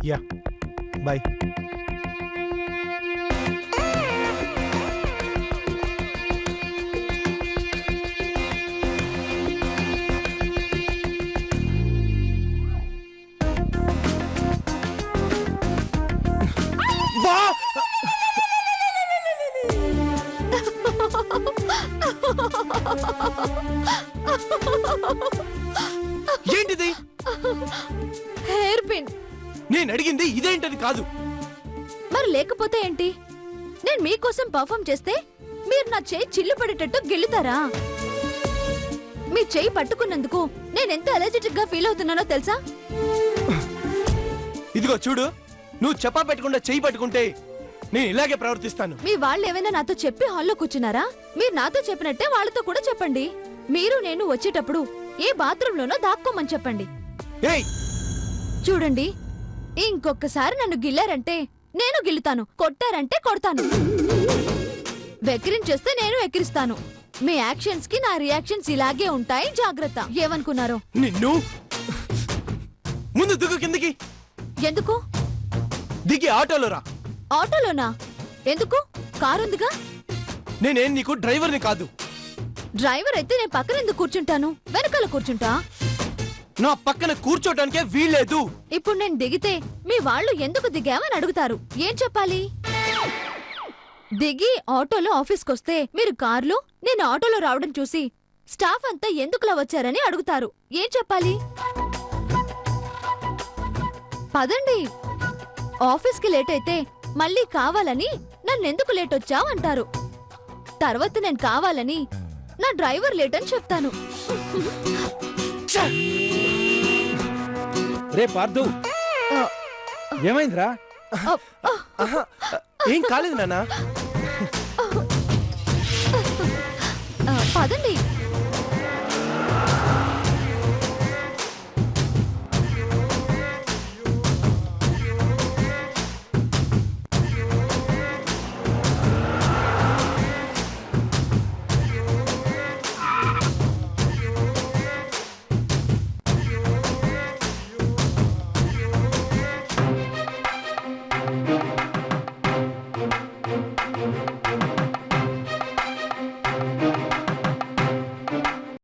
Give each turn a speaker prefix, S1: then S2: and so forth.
S1: Yeah boy. ఏంటిది?
S2: Hair pin.
S1: నేను అడిగింది ఇదేంటని కాదు.
S2: మరి లేకపోతే ఏంటి? నేను మీకోసం పర్ఫామ్ చేస్తే మీరు నా చేయి చిల్లు పడేటట్టు గిల్లుతారా? మీ చేయి పట్టుకున్నందుకు నేనెంత ఎలర్జెటిక్ గా ఫీల్ అవుతున్నానో తెలుసా?
S1: ఇదిగో చూడు, నువ్వు చెప్పా పెట్టకుండా చెయ్యి పట్టుకుంటే నేను ఇలాగే ప్రవర్తిస్తాను.
S2: మీ వాళ్ళు ఏమైనా నాతో చెప్పి హాల్లో కూర్చున్నారా? మీరు నాతో చెప్పినట్టే వాళ్ళతో కూడా చెప్పండి. మీరు నేను వచ్చేటప్పుడు ఏ బాత్రూమ్ లోనో దాక్కోమని చెప్పండి.
S1: ఏయ్
S2: చూడండి, ఇంకొకసారి నన్ను గిల్లారంటే నేను గిల్లుతాను, కొట్టారంటే కొడతాను, వెక్కిరించేస్తే నేను ఎక్కిరిస్తాను. మీ యాక్షన్స్ కి నా రియాక్షన్స్ ఇలాగే ఉంటాయి, జాగ్రత్త. ఏమనుకున్నారు?
S1: నిన్ను ముందు దిగు కిందకి.
S2: ఎందుకు?
S1: దిగి ఆటోలో రా.
S2: ఆటోలోనా? ఎందుకు? కారుందిగా.
S1: నేనేం నీకు డ్రైవర్ని కాదు.
S2: డ్రైవర్ అయితే నేను పక్కన ఎందుకు కూర్చుంటాను? వెనకాల కూర్చుంటా.
S1: నా పక్కన కూర్చోటానికే వీల్లేదు.
S2: ఇప్పుడు నేను దిగితే మీ వాళ్ళు ఎందుకు దిగామని అడుగుతారు. ఏం చెప్పాలి? దిగి ఆటోలో ఆఫీస్కొస్తే మీరు కార్లో, నేను ఆటోలో రావడం చూసి స్టాఫ్ అంతా ఎందుకులా వచ్చారని అడుగుతారు. ఏం చెప్పాలి? పదండి. ఆఫీస్కి లేట్ అయితే మళ్ళీ కావాలని నన్నెందుకు లేట్ వచ్చావు అంటారు. తర్వాత నేను కావాలని నా డ్రైవర్ లేట్ అని చెప్తాను.
S3: రే పార్దు, ఏమైందిరా?
S1: ఆహా, ఏం కాలేదు నాన్న.
S2: పదండి.